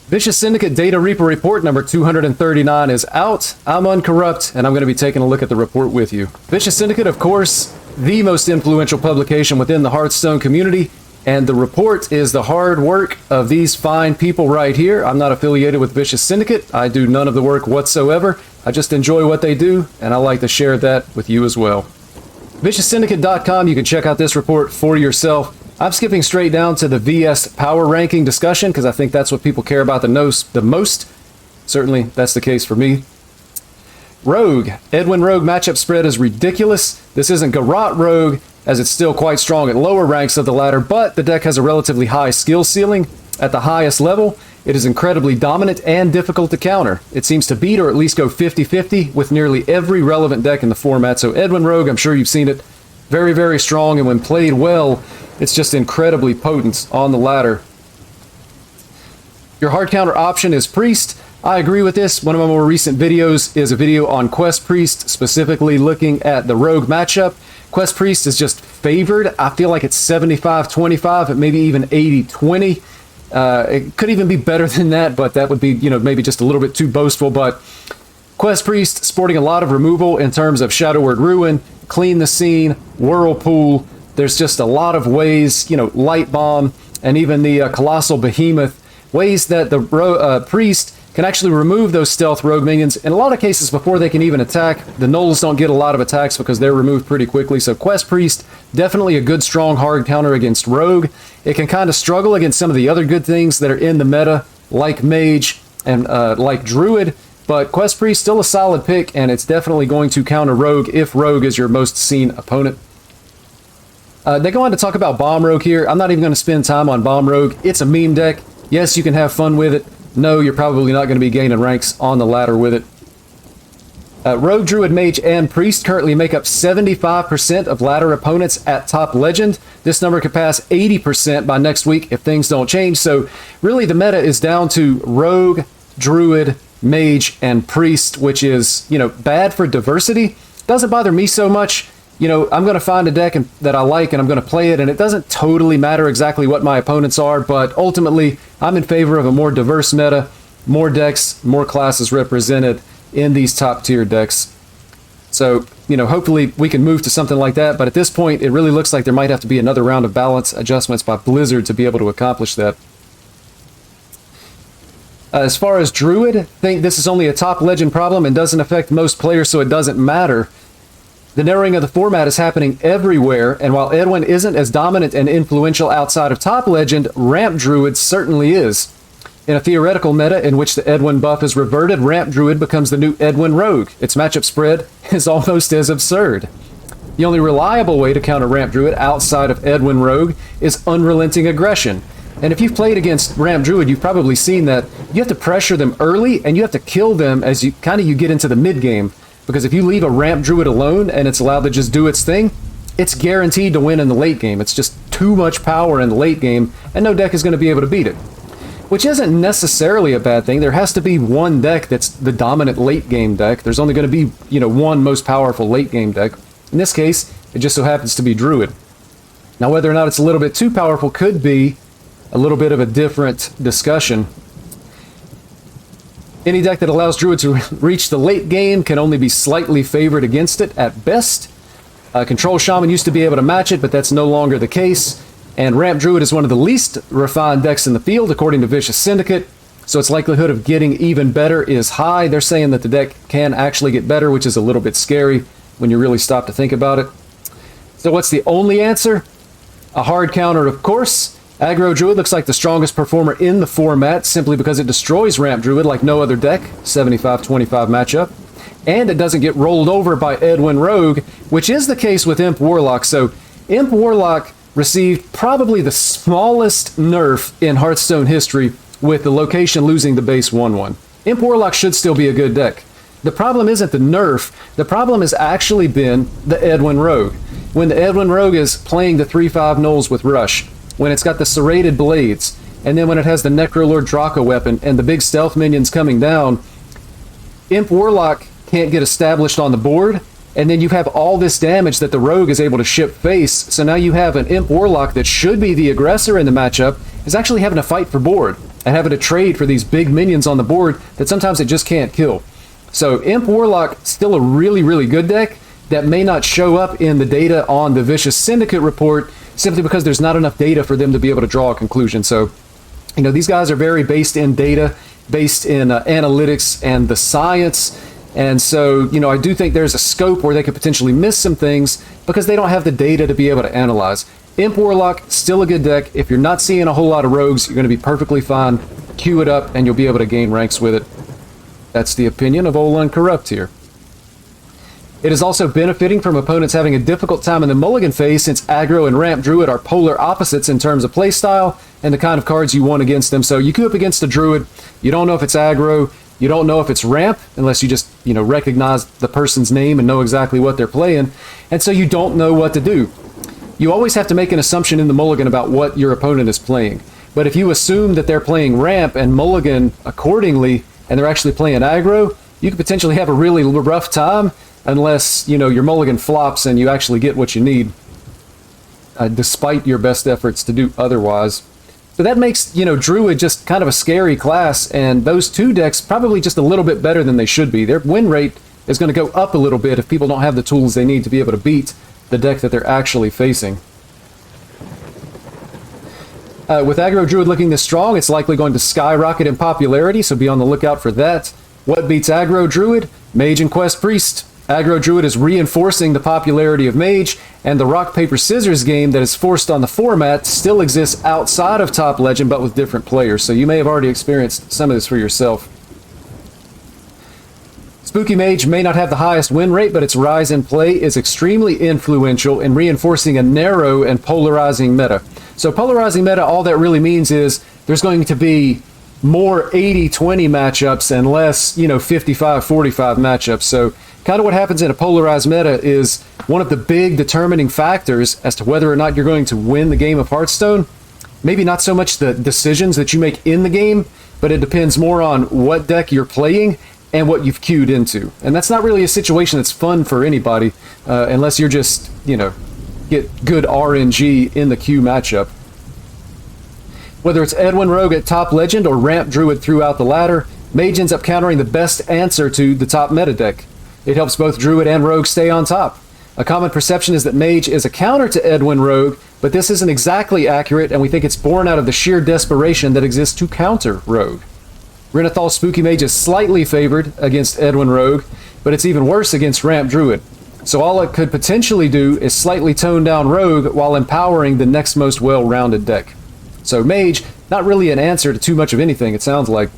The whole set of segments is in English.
Vicious Syndicate Data Reaper Report number 239 is out. I'm Uncorrupt, and I'm going to be taking a look at the report with you. Vicious Syndicate, of course, the most influential publication within the Hearthstone community, and the report is the hard work of these fine people right here. I'm not affiliated with Vicious Syndicate. I do none of the work whatsoever. I just enjoy what they do, and I like to share that with you as well. ViciousSyndicate.com, you can check out this report for yourself. I'm skipping straight down to the VS power ranking discussion because I think that's what people care about the most. Certainly, that's the case for me. Rogue. Edwin Rogue matchup spread is ridiculous. This isn't Garrote Rogue, as it's still quite strong at lower ranks of the ladder, but the deck has a relatively high skill ceiling. At the highest level, it is incredibly dominant and difficult to counter. It seems to beat or at least go 50-50 with nearly every relevant deck in the format. So Edwin Rogue, I'm sure you've seen it, very, very strong, and when played well, it's just incredibly potent on the ladder. Your hard counter option is Priest. I agree with this. One of my more recent videos is a video on Quest Priest, specifically looking at the Rogue matchup. Quest Priest is just favored. I feel like it's 75-25, maybe even 80-20. It could even be better than that, but that would be, maybe just a little bit too boastful. But Quest Priest sporting a lot of removal in terms of Shadow Word Ruin, Clean the Scene, Whirlpool. There's just a lot of ways, Light Bomb, and even the Colossal Behemoth, ways that the Priest can actually remove those stealth rogue minions. In a lot of cases, before they can even attack, the Gnolls don't get a lot of attacks because they're removed pretty quickly. So Quest Priest, definitely a good, strong, hard counter against Rogue. It can kind of struggle against some of the other good things that are in the meta, like Mage and like Druid. But Quest Priest, still a solid pick, and it's definitely going to counter Rogue if Rogue is your most seen opponent. They go on to talk about Bomb Rogue here. I'm not even going to spend time on Bomb Rogue. It's a meme deck. Yes, you can have fun with it. No, you're probably not going to be gaining ranks on the ladder with it. Rogue, Druid, Mage, and Priest currently make up 75% of ladder opponents at top legend. This number could pass 80% by next week if things don't change. So really the meta is down to Rogue, Druid, Mage, and Priest, which is, bad for diversity. Doesn't bother me so much. I'm going to find a deck that I like and I'm going to play it, and it doesn't totally matter exactly what my opponents are, but ultimately I'm in favor of a more diverse meta, more decks, more classes represented in these top tier decks. So, hopefully we can move to something like that, but at this point it really looks like there might have to be another round of balance adjustments by Blizzard to be able to accomplish that. As far as Druid, I think this is only a top legend problem and doesn't affect most players, so it doesn't matter. The narrowing of the format is happening everywhere, and while Edwin isn't as dominant and influential outside of top legend, Ramp Druid certainly is. In a theoretical meta in which the Edwin buff is reverted, Ramp Druid becomes the new Edwin Rogue. Its matchup spread is almost as absurd. The only reliable way to counter Ramp Druid outside of Edwin Rogue is unrelenting aggression. And if you've played against Ramp Druid, you've probably seen that you have to pressure them early and you have to kill them as you get into the mid game. Because if you leave a Ramp Druid alone and it's allowed to just do its thing, it's guaranteed to win in the late game. It's just too much power in the late game, and no deck is going to be able to beat it. Which isn't necessarily a bad thing. There has to be one deck that's the dominant late game deck. There's only going to be, one most powerful late game deck. In this case, it just so happens to be Druid. Now, whether or not it's a little bit too powerful could be a little bit of a different discussion. Any deck that allows Druid to reach the late game can only be slightly favored against it at best. Control Shaman used to be able to match it, but that's no longer the case. And Ramp Druid is one of the least refined decks in the field, according to Vicious Syndicate. So its likelihood of getting even better is high. They're saying that the deck can actually get better, which is a little bit scary when you really stop to think about it. So what's the only answer? A hard counter, of course. Aggro Druid looks like the strongest performer in the format simply because it destroys Ramp Druid like no other deck, 75-25 matchup. And it doesn't get rolled over by Edwin Rogue, which is the case with Imp Warlock. So Imp Warlock received probably the smallest nerf in Hearthstone history, with the location losing the base 1/1. Imp Warlock should still be a good deck. The problem isn't the nerf, the problem has actually been the Edwin Rogue. When the Edwin Rogue is playing the 3/5 Gnolls with Rush, when it's got the serrated blades, and then when it has the Necrolord Draco weapon and the big stealth minions coming down, Imp Warlock can't get established on the board, and then you have all this damage that the Rogue is able to ship face, so now you have an Imp Warlock that should be the aggressor in the matchup, is actually having to fight for board. and having to trade for these big minions on the board that sometimes it just can't kill. So Imp Warlock, still a really, really good deck that may not show up in the data on the Vicious Syndicate report simply because there's not enough data for them to be able to draw a conclusion. So, you know, these guys are very based in data, based in analytics and the science. And so, you know, I do think there's a scope where they could potentially miss some things because they don't have the data to be able to analyze. Imp Warlock, still a good deck. If you're not seeing a whole lot of rogues, you're going to be perfectly fine. Queue it up and you'll be able to gain ranks with it. That's the opinion of Old Uncorrupt here. It is also benefiting from opponents having a difficult time in the mulligan phase since aggro and ramp druid are polar opposites in terms of playstyle and the kind of cards you want against them. So you queue up against a druid, you don't know if it's aggro, you don't know if it's ramp, unless you just, you know, recognize the person's name and know exactly what they're playing, and so you don't know what to do. You always have to make an assumption in the mulligan about what your opponent is playing. But if you assume that they're playing ramp and mulligan accordingly, and they're actually playing aggro, you could potentially have a really rough time unless, you know, your mulligan flops and you actually get what you need, despite your best efforts to do otherwise. So that makes, you know, Druid just kind of a scary class, and those two decks probably just a little bit better than they should be. Their win rate is going to go up a little bit if people don't have the tools they need to be able to beat the deck that they're actually facing. With aggro Druid looking this strong, it's likely going to skyrocket in popularity, so be on the lookout for that. What beats aggro Druid? Mage and Quest Priest. Aggro Druid is reinforcing the popularity of Mage, and the rock, paper, scissors game that is forced on the format still exists outside of Top Legend, but with different players, so you may have already experienced some of this for yourself. Spooky Mage may not have the highest win rate, but its rise in play is extremely influential in reinforcing a narrow and polarizing meta. So polarizing meta, all that really means is there's going to be more 80-20 matchups and less, you know, 55-45 matchups. So kind of what happens in a polarized meta is one of the big determining factors as to whether or not you're going to win the game of Hearthstone. Maybe not so much the decisions that you make in the game, but it depends more on what deck you're playing and what you've queued into. And that's not really a situation that's fun for anybody, unless you're just, you know, get good RNG in the queue matchup. Whether it's Edwin Rogue at Top Legend or Ramp Druid throughout the ladder, Mage ends up countering the best answer to the top meta deck. It helps both Druid and Rogue stay on top. A common perception is that Mage is a counter to Edwin Rogue, but this isn't exactly accurate, and we think it's born out of the sheer desperation that exists to counter Rogue. Renathal Spooky Mage is slightly favored against Edwin Rogue, but it's even worse against Ramp Druid. So all it could potentially do is slightly tone down Rogue while empowering the next most well-rounded deck. So Mage, not really an answer to too much of anything, it sounds like.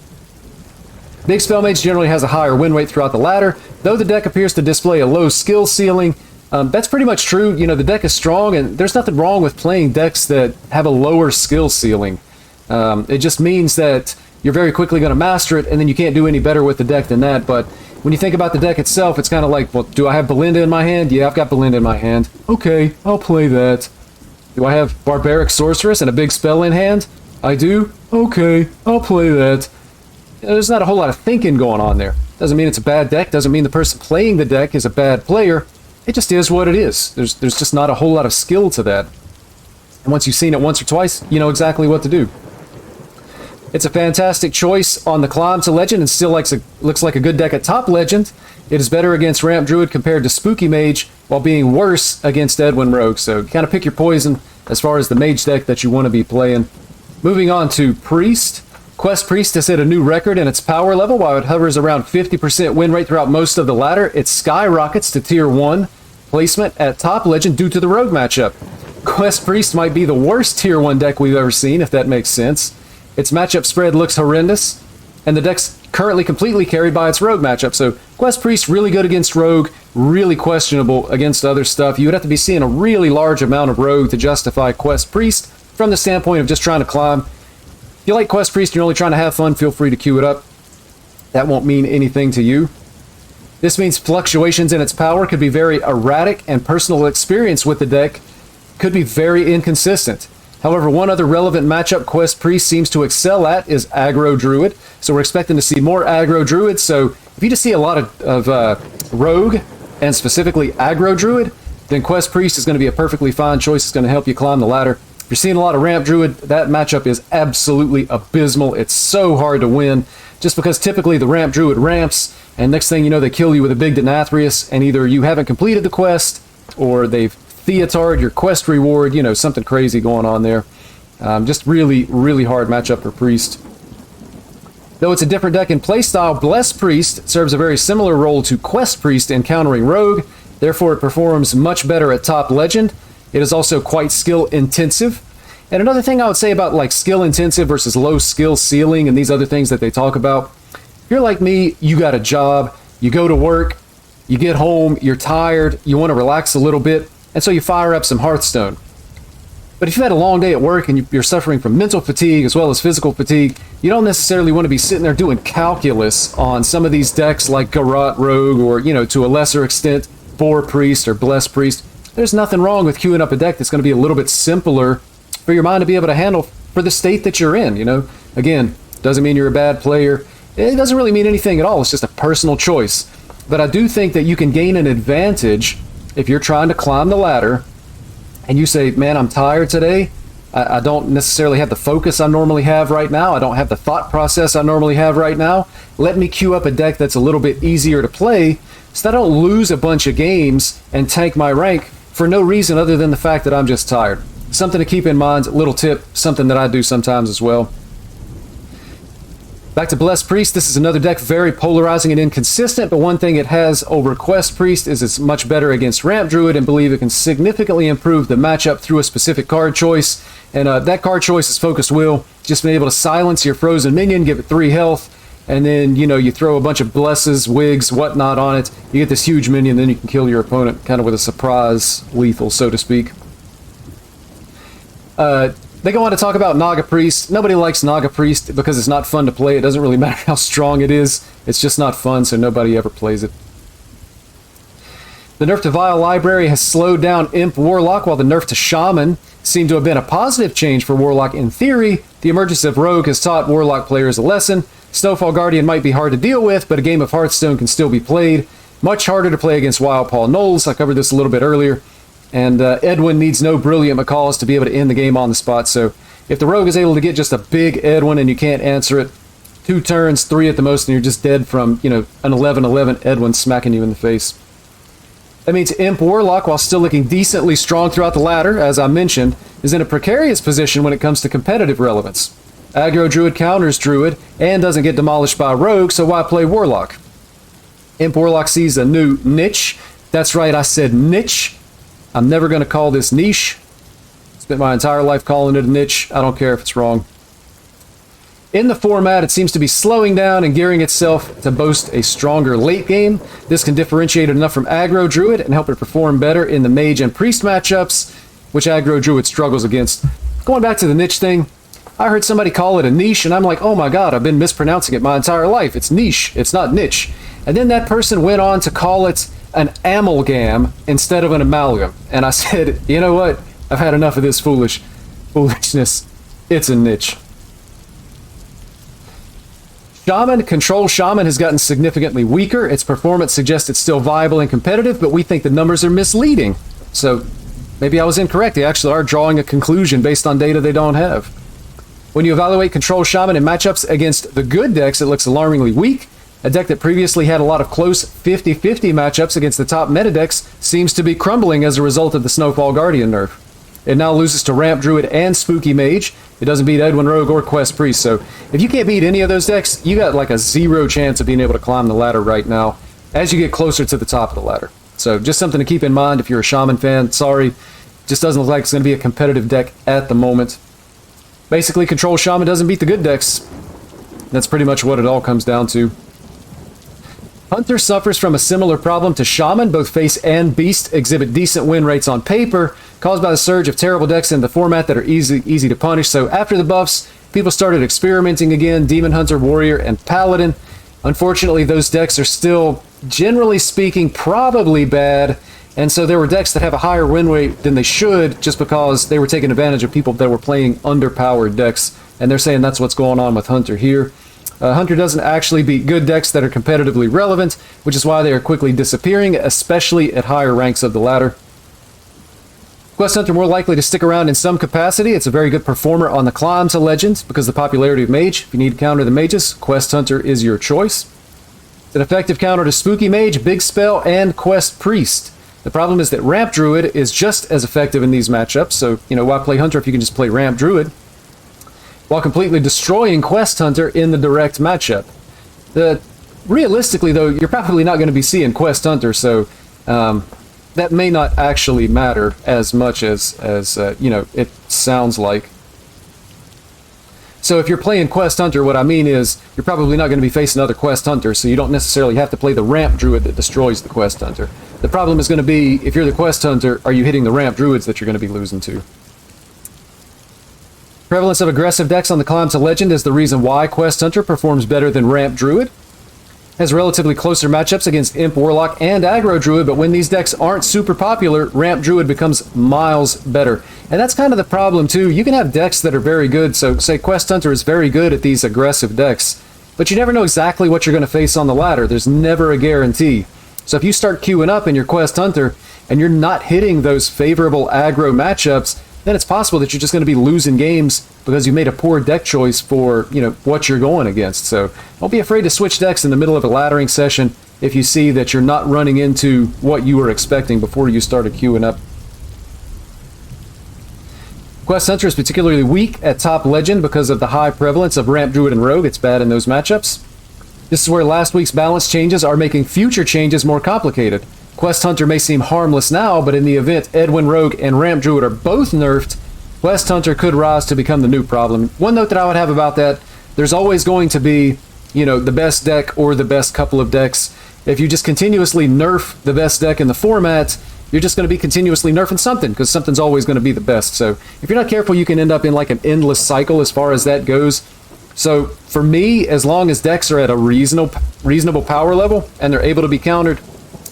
Big Spell Mage generally has a higher win rate throughout the ladder, though the deck appears to display a low skill ceiling. That's pretty much true. You know, the deck is strong, and there's nothing wrong with playing decks that have a lower skill ceiling. It just means that you're very quickly going to master it, and then you can't do any better with the deck than that. But when you think about the deck itself, it's kind of like, well, do I have Belinda in my hand? Yeah, I've got Belinda in my hand. Okay, I'll play that. Do I have Barbaric Sorceress and a big spell in hand? I do? Okay, I'll play that. There's not a whole lot of thinking going on there. Doesn't mean it's a bad deck, doesn't mean the person playing the deck is a bad player. It just is what it is. There's just not a whole lot of skill to that. And once you've seen it once or twice, you know exactly what to do. It's a fantastic choice on the climb to Legend and still looks like a good deck at Top Legend. It is better against Ramp Druid compared to Spooky Mage, while being worse against Edwin Rogue. So kind of pick your poison as far as the Mage deck that you want to be playing. Moving on to Priest. Quest Priest has hit a new record in its power level. While it hovers around 50% win rate throughout most of the ladder, it skyrockets to Tier 1 placement at Top Legend due to the Rogue matchup. Quest Priest might be the worst Tier 1 deck we've ever seen, if that makes sense. Its matchup spread looks horrendous, and the deck's currently completely carried by its Rogue matchup. So Quest Priest really good against Rogue, really questionable against other stuff. You would have to be seeing a really large amount of Rogue to justify Quest Priest from the standpoint of just trying to climb. If you like Quest Priest and you're only trying to have fun, feel free to queue it up. That won't mean anything to you. This means fluctuations in its power could be very erratic, and personal experience with the deck could be very inconsistent. However, one other relevant matchup Quest Priest seems to excel at is Aggro Druid. So we're expecting to see more Aggro Druid. So if you just see a lot of Rogue, and specifically Aggro Druid, then Quest Priest is going to be a perfectly fine choice. It's going to help you climb the ladder. If you're seeing a lot of Ramp Druid, that matchup is absolutely abysmal. It's so hard to win, just because typically the Ramp Druid ramps, and next thing you know, they kill you with a big Nathrius, and either you haven't completed the quest, or they've Theatard your quest reward, you know, something crazy going on there. Just really, really hard matchup for Priest. Though it's a different deck in playstyle, Blessed Priest serves a very similar role to Quest Priest in countering Rogue, therefore it performs much better at top Legend. It is also quite skill intensive. And another thing I would say about like skill intensive versus low skill ceiling and these other things that they talk about, if you're like me, you got a job, you go to work, you get home, you're tired, you want to relax a little bit, and so you fire up some Hearthstone. But if you've had a long day at work and you're suffering from mental fatigue as well as physical fatigue, you don't necessarily want to be sitting there doing calculus on some of these decks like Garrote Rogue or, you know, to a lesser extent, Boar Priest or Blessed Priest. There's nothing wrong with queuing up a deck that's going to be a little bit simpler for your mind to be able to handle for the state that you're in, you know? Again, doesn't mean you're a bad player. It doesn't really mean anything at all. It's just a personal choice. But I do think that you can gain an advantage if you're trying to climb the ladder and you say, man, I'm tired today. I don't necessarily have the focus I normally have right now. I don't have the thought process I normally have right now. Let me queue up a deck that's a little bit easier to play so that I don't lose a bunch of games and tank my rank for no reason other than the fact that I'm just tired. Something to keep in mind, little tip, something that I do sometimes as well. Back to Blessed Priest, this is another deck very polarizing and inconsistent, but one thing it has over Quest Priest is it's much better against Ramp Druid and believe it can significantly improve the matchup through a specific card choice. And that card choice is Focus Will, just being able to silence your frozen minion, give it 3 health, and then, you know, you throw a bunch of blesses, wigs, whatnot on it, you get this huge minion, then you can kill your opponent kind of with a surprise lethal, so to speak. They go on to talk about Naga Priest. Nobody likes Naga Priest because it's not fun to play. It doesn't really matter how strong it is. It's just not fun, so nobody ever plays it. The nerf to Vile Library has slowed down Imp Warlock, while the nerf to Shaman seemed to have been a positive change for Warlock in theory. The emergence of Rogue has taught Warlock players a lesson. Snowfall Guardian might be hard to deal with, but a game of Hearthstone can still be played. Much harder to play against Wild Paw Knolls. I covered this a little bit earlier. And Edwin needs no brilliant McCalls to be able to end the game on the spot. So if the Rogue is able to get just a big Edwin and you can't answer it, 2 turns, 3 at the most, and you're just dead from, you know, an 11-11 Edwin smacking you in the face. That means Imp Warlock, while still looking decently strong throughout the ladder, as I mentioned, is in a precarious position when it comes to competitive relevance. Aggro Druid counters Druid and doesn't get demolished by Rogue, so why play Warlock? Imp Warlock sees a new niche. That's right, I said niche. I'm never going to call this niche. Spent my entire life calling it a niche. I don't care if it's wrong. In the format, it seems to be slowing down and gearing itself to boast a stronger late game. This can differentiate it enough from Aggro Druid and help it perform better in the Mage and Priest matchups, which Aggro Druid struggles against. Going back to the niche thing, I heard somebody call it a niche, and I'm like, oh my god, I've been mispronouncing it my entire life. It's niche, it's not niche. And then that person went on to call it an amalgam instead of an amalgam. And I said, you know what? I've had enough of this foolishness. It's a niche. Shaman, Control Shaman has gotten significantly weaker. Its performance suggests it's still viable and competitive, but we think the numbers are misleading. So maybe I was incorrect. They actually are drawing a conclusion based on data they don't have. When you evaluate Control Shaman in matchups against the good decks, it looks alarmingly weak. A deck that previously had a lot of close 50-50 matchups against the top meta decks seems to be crumbling as a result of the Snowfall Guardian nerf. It now loses to Ramp Druid and Spooky Mage. It doesn't beat Edwin Rogue or Quest Priest, so if you can't beat any of those decks, you got like a 0 chance of being able to climb the ladder right now as you get closer to the top of the ladder. So just something to keep in mind if you're a Shaman fan. Sorry, just doesn't look like it's going to be a competitive deck at the moment. Basically, Control Shaman doesn't beat the good decks. That's pretty much what it all comes down to. Hunter suffers from a similar problem to Shaman. Both Face and Beast exhibit decent win rates on paper, caused by the surge of terrible decks in the format that are easy to punish. So after the buffs, people started experimenting again, Demon Hunter, Warrior, and Paladin. Unfortunately, those decks are still, generally speaking, probably bad, and so there were decks that have a higher win rate than they should just because they were taking advantage of people that were playing underpowered decks, and they're saying that's what's going on with Hunter here. Hunter doesn't actually beat good decks that are competitively relevant, which is why they are quickly disappearing, especially at higher ranks of the ladder. Quest Hunter more likely to stick around in some capacity. It's a very good performer on the climb to Legends because of the popularity of Mage. If you need to counter the Mages, Quest Hunter is your choice. It's an effective counter to Spooky Mage, Big Spell, and Quest Priest. The problem is that Ramp Druid is just as effective in these matchups, so, why play Hunter if you can just play Ramp Druid? While completely destroying Quest Hunter in the direct matchup. Realistically, though, you're probably not going to be seeing Quest Hunter, so that may not actually matter as much as it sounds like. So if you're playing Quest Hunter, what I mean is you're probably not going to be facing other Quest Hunters, so you don't necessarily have to play the Ramp Druid that destroys the Quest Hunter. The problem is going to be, if you're the Quest Hunter, are you hitting the Ramp Druids that you're going to be losing to? Prevalence of aggressive decks on the climb to Legend is the reason why Quest Hunter performs better than Ramp Druid. Has relatively closer matchups against Imp Warlock and Aggro Druid, but when these decks aren't super popular, Ramp Druid becomes miles better. And that's kind of the problem too. You can have decks that are very good, so say Quest Hunter is very good at these aggressive decks, but you never know exactly what you're going to face on the ladder. There's never a guarantee. So if you start queuing up in your Quest Hunter and you're not hitting those favorable aggro matchups, then it's possible that you're just going to be losing games because you made a poor deck choice for, what you're going against. So don't be afraid to switch decks in the middle of a laddering session if you see that you're not running into what you were expecting before you started queuing up. Quest Hunter is particularly weak at top Legend because of the high prevalence of Ramp Druid and Rogue. It's bad in those matchups. This is where last week's balance changes are making future changes more complicated. Quest Hunter may seem harmless now, but in the event Edwin Rogue and Ramp Druid are both nerfed, Quest Hunter could rise to become the new problem. One note that I would have about that, there's always going to be, the best deck or the best couple of decks. If you just continuously nerf the best deck in the format, you're just going to be continuously nerfing something, because something's always going to be the best. So if you're not careful, you can end up in like an endless cycle as far as that goes. So for me, as long as decks are at a reasonable power level and they're able to be countered,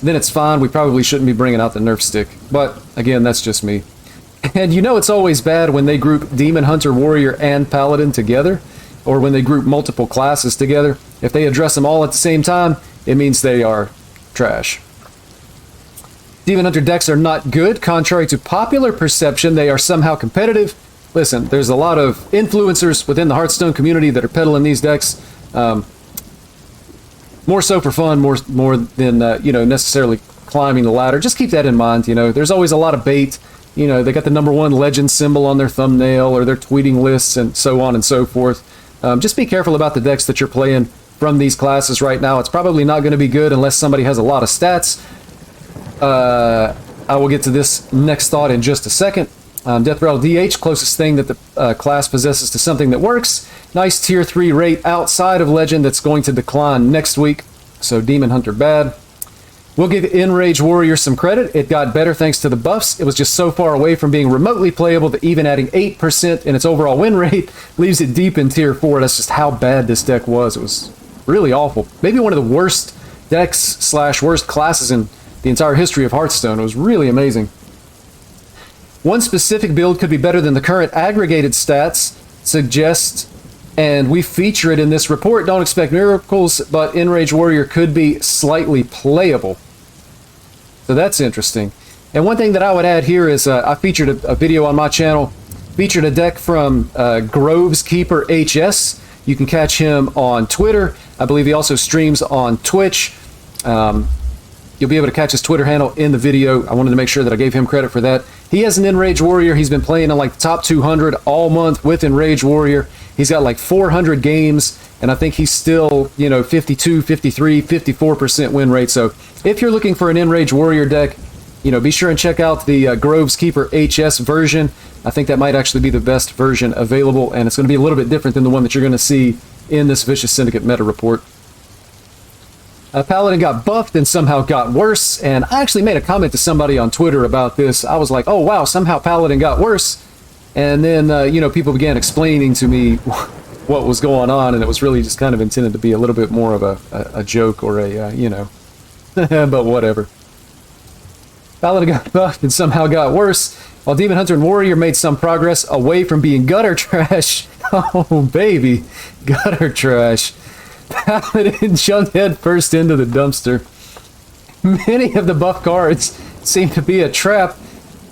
then it's fine. We probably shouldn't be bringing out the nerf stick. But again, that's just me. And it's always bad when they group Demon Hunter, Warrior, and Paladin together, or when they group multiple classes together. If they address them all at the same time, it means they are trash. Demon Hunter decks are not good. Contrary to popular perception, they are somehow competitive. Listen, there's a lot of influencers within the Hearthstone community that are peddling these decks. More so for fun, more than necessarily climbing the ladder. Just keep that in mind. There's always a lot of bait. They got the #1 Legend symbol on their thumbnail or their tweeting lists and so on and so forth. Just be careful about the decks that you're playing from these classes right now. It's probably not going to be good unless somebody has a lot of stats. I will get to this next thought in just a second. Death Rattle DH, closest thing that the class possesses to something that works. Nice tier 3 rate outside of Legend that's going to decline next week. So Demon Hunter bad. We'll give Enrage Warrior some credit. It got better thanks to the buffs. It was just so far away from being remotely playable that even adding 8% in its overall win rate leaves it deep in tier 4. That's just how bad this deck was. It was really awful. Maybe one of the worst decks / worst classes in the entire history of Hearthstone. It was really amazing. One specific build could be better than the current aggregated stats suggest, and we feature it in this report. Don't expect miracles, but Enrage Warrior could be slightly playable. So that's interesting. And one thing that I would add here is I featured a video on my channel, featured a deck from Groves Keeper HS. You can catch him on Twitter. I believe he also streams on Twitch. You'll be able to catch his Twitter handle in the video. I wanted to make sure that I gave him credit for that. He has an Enrage Warrior. He's been playing in like the top 200 all month with Enrage Warrior. He's got like 400 games, and I think he's still, 52, 53, 54% win rate. So if you're looking for an Enrage Warrior deck, be sure and check out the Groves Keeper HS version. I think that might actually be the best version available, and it's going to be a little bit different than the one that you're going to see in this Vicious Syndicate meta report. Paladin got buffed and somehow got worse, and I actually made a comment to somebody on Twitter about this. I was like, oh wow, somehow Paladin got worse. And then, people began explaining to me what was going on, and it was really just kind of intended to be a little bit more of a joke or but whatever. Paladin got buffed and somehow got worse, while Demon Hunter and Warrior made some progress away from being gutter trash. Oh, baby, gutter trash. Paladin jumped head first into the dumpster. Many of the buff cards seem to be a trap.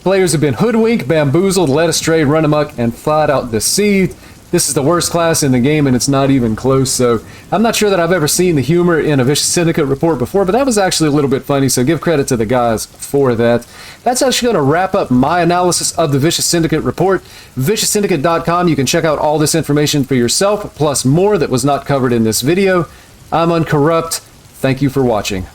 Players have been hoodwinked, bamboozled, led astray, run amok, and flat out deceived. This is the worst class in the game, and it's not even close, so I'm not sure that I've ever seen the humor in a Vicious Syndicate report before, but that was actually a little bit funny, so give credit to the guys for that. That's actually going to wrap up my analysis of the Vicious Syndicate report. ViciousSyndicate.com, you can check out all this information for yourself, plus more that was not covered in this video. I'm Uncorrupt. Thank you for watching.